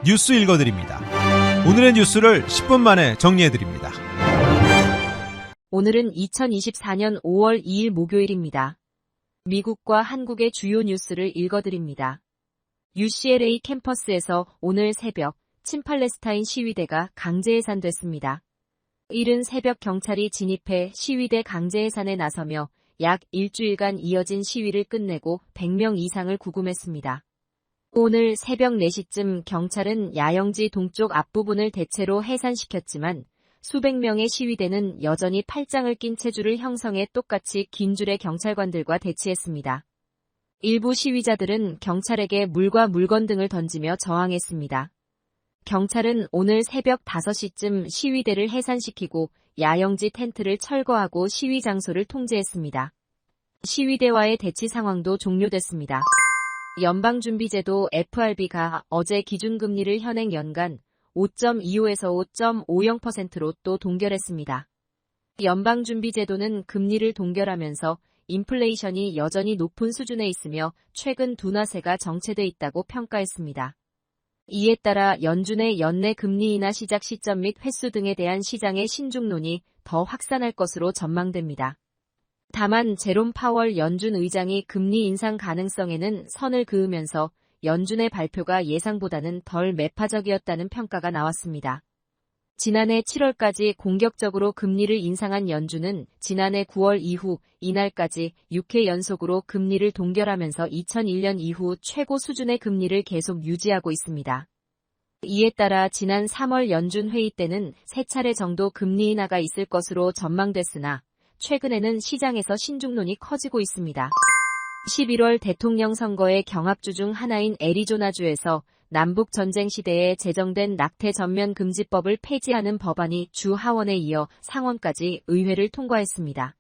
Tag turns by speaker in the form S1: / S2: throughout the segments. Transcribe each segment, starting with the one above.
S1: 뉴스 읽어드립니다. 오늘의 뉴스를 10분 만에 정리해드립니다.
S2: 오늘은 2024년 5월 2일 목요일입니다. 미국과 한국의 주요 뉴스를 읽어드립니다. UCLA 캠퍼스에서 오늘 새벽 친팔레스타인 시위대가 강제해산됐습니다. 이른 새벽 경찰이 진입해 시위대 강제해산에 나서며 약 일주일간 이어진 시위를 끝내고 100명 이상을 구금했습니다. 오늘 새벽 4시쯤 경찰은 야영지 동쪽 앞부분을 대체로 해산시켰지만 수백 명의 시위대는 여전히 팔짱을 낀 체줄을 형성해 똑같이 긴 줄의 경찰관들과 대치했습니다. 일부 시위자들은 경찰에게 물과 물건 등을 던지며 저항했습니다. 경찰은 오늘 새벽 5시쯤 시위대를 해산시키고 야영지 텐트를 철거하고 시위 장소를 통제했습니다. 시위대와의 대치 상황도 종료됐습니다. 연방준비제도 FRB가 어제 기준금리를 현행 연간 5.25에서 5.50%로 또 동결했습니다. 연방준비제도는 금리를 동결하면서 인플레이션이 여전히 높은 수준에 있으며 최근 둔화세가 정체돼 있다고 평가했습니다. 이에 따라 연준의 연내 금리 인하 시작 시점 및 횟수 등에 대한 시장의 신중론이 더 확산할 것으로 전망됩니다. 다만 제롬 파월 연준 의장이 금리 인상 가능성에는 선을 그으면서 연준의 발표가 예상보다는 덜 매파적이었다는 평가가 나왔습니다. 지난해 7월까지 공격적으로 금리를 인상한 연준은 지난해 9월 이후 이날까지 6회 연속으로 금리를 동결하면서 2001년 이후 최고 수준의 금리를 계속 유지하고 있습니다. 이에 따라 지난 3월 연준 회의 때는 3차례 정도 금리 인하가 있을 것으로 전망됐으나 최근에는 시장에서 신중론이 커지고 있습니다. 11월 대통령 선거의 경합주 중 하나인 애리조나주에서 남북전쟁 시대에 제정된 낙태 전면 금지법을 폐지하는 법안이 주 하원에 이어 상원까지 의회를 통과했습니다.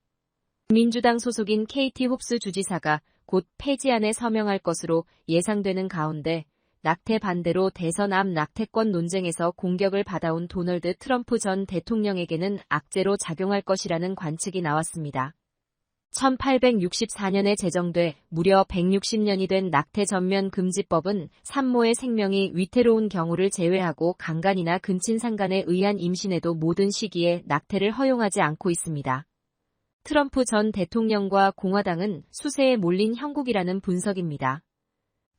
S2: 민주당 소속인 KT 홉스 주지사가 곧 폐지안에 서명할 것으로 예상되는 가운데 낙태 반대로 대선 앞 낙태권 논쟁에서 공격을 받아온 도널드 트럼프 전 대통령에게는 악재로 작용할 것이라는 관측이 나왔습니다. 1864년에 제정돼 무려 160년이 된 낙태 전면 금지법은 산모의 생명이 위태로운 경우를 제외하고 강간이나 근친상간에 의한 임신에도 모든 시기에 낙태를 허용하지 않고 있습니다. 트럼프 전 대통령과 공화당은 수세에 몰린 형국이라는 분석입니다.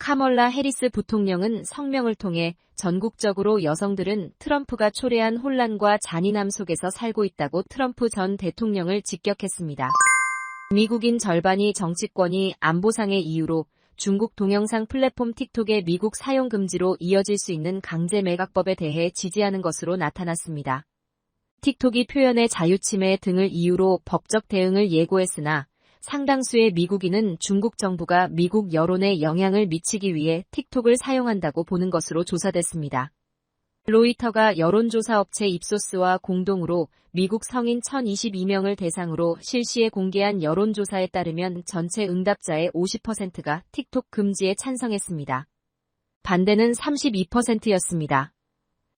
S2: 카멀라 해리스 부통령은 성명을 통해 전국적으로 여성들은 트럼프가 초래한 혼란과 잔인함 속에서 살고 있다고 트럼프 전 대통령을 직격했습니다. 미국인 절반이 정치권이 안보상의 이유로 중국 동영상 플랫폼 틱톡의 미국 사용 금지로 이어질 수 있는 강제 매각법에 대해 지지하는 것으로 나타났습니다. 틱톡이 표현의 자유 침해 등을 이유로 법적 대응을 예고했으나 상당수의 미국인은 중국 정부가 미국 여론에 영향을 미치기 위해 틱톡을 사용한다고 보는 것으로 조사됐습니다. 로이터가 여론조사 업체 입소스와 공동으로 미국 성인 1022명을 대상으로 실시에 공개한 여론조사에 따르면 전체 응답자의 50%가 틱톡 금지에 찬성했습니다. 반대는 32%였습니다.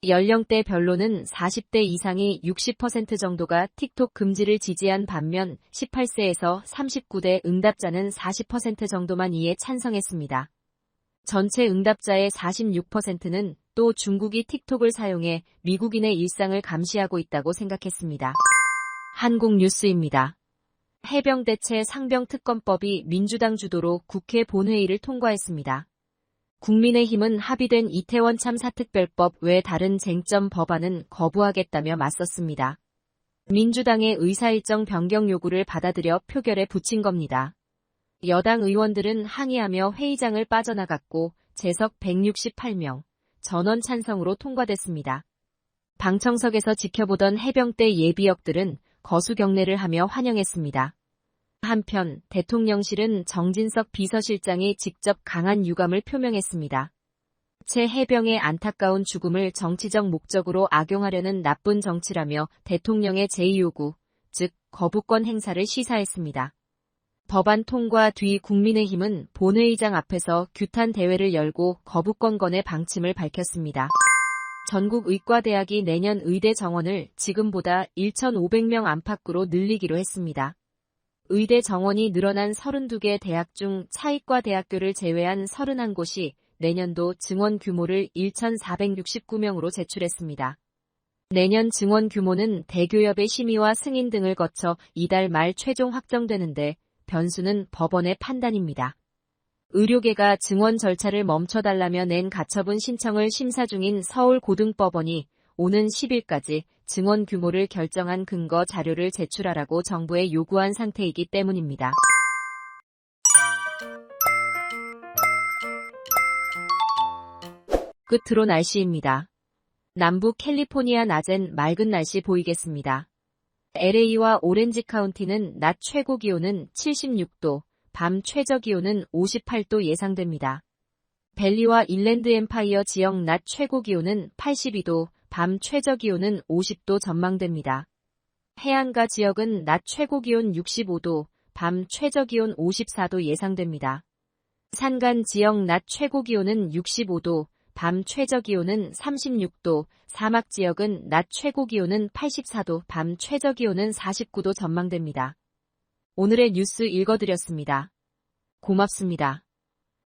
S2: 연령대별로는 40대 이상이 60% 정도가 틱톡 금지를 지지한 반면 18세에서 39대 응답자는 40% 정도만 이에 찬성했습니다. 전체 응답자의 46%는 또 중국이 틱톡을 사용해 미국인의 일상을 감시하고 있다고 생각했습니다. 한국 뉴스입니다. 해병대체 상병특검법이 민주당 주도로 국회 본회의를 통과했습니다. 국민의힘은 합의된 이태원 참사 특별법 외 다른 쟁점 법안은 거부하겠다며 맞섰습니다. 민주당의 의사일정 변경 요구를 받아들여 표결에 붙인 겁니다. 여당 의원들은 항의하며 회의장을 빠져나갔고 재석 168명, 전원 찬성으로 통과됐습니다. 방청석에서 지켜보던 해병대 예비역들은 거수 경례를 하며 환영했습니다. 한편 대통령실은 정진석 비서실장이 직접 강한 유감을 표명했습니다. 제 해병의 안타까운 죽음을 정치적 목적으로 악용하려는 나쁜 정치라며 대통령의 제2요구, 즉 거부권 행사를 시사했습니다. 법안 통과 뒤 국민의힘은 본회의장 앞에서 규탄 대회를 열고 거부권건의 방침을 밝혔습니다. 전국 의과대학이 내년 의대 정원을 지금보다 1,500명 안팎으로 늘리기로 했습니다. 의대 정원이 늘어난 32개 대학 중 차의과 대학교를 제외한 31곳이 내년도 증원 규모를 1,469명으로 제출했습니다. 내년 증원 규모는 대교협의 심의와 승인 등을 거쳐 이달 말 최종 확정되는데 변수는 법원의 판단입니다. 의료계가 증원 절차를 멈춰달라며 낸 가처분 신청을 심사 중인 서울고등법원이 오는 10일까지 증원 규모를 결정한 근거 자료를 제출하라고 정부에 요구한 상태이기 때문입니다. 끝으로 날씨입니다. 남부 캘리포니아 낮엔 맑은 날씨 보이겠습니다. LA와 오렌지 카운티는 낮 최고 기온은 76도, 밤 최저 기온은 58도 예상됩니다. 밸리와 인랜드 엠파이어 지역 낮 최고 기온은 82도, 밤 최저 기온은 50도 전망됩니다. 해안가 지역은 낮 최고 기온 65도, 밤 최저 기온 54도 예상됩니다. 산간 지역 낮 최고 기온은 65도, 밤 최저 기온은 36도, 사막 지역은 낮 최고 기온은 84도, 밤 최저 기온은 49도 전망됩니다. 오늘의 뉴스 읽어드렸습니다. 고맙습니다.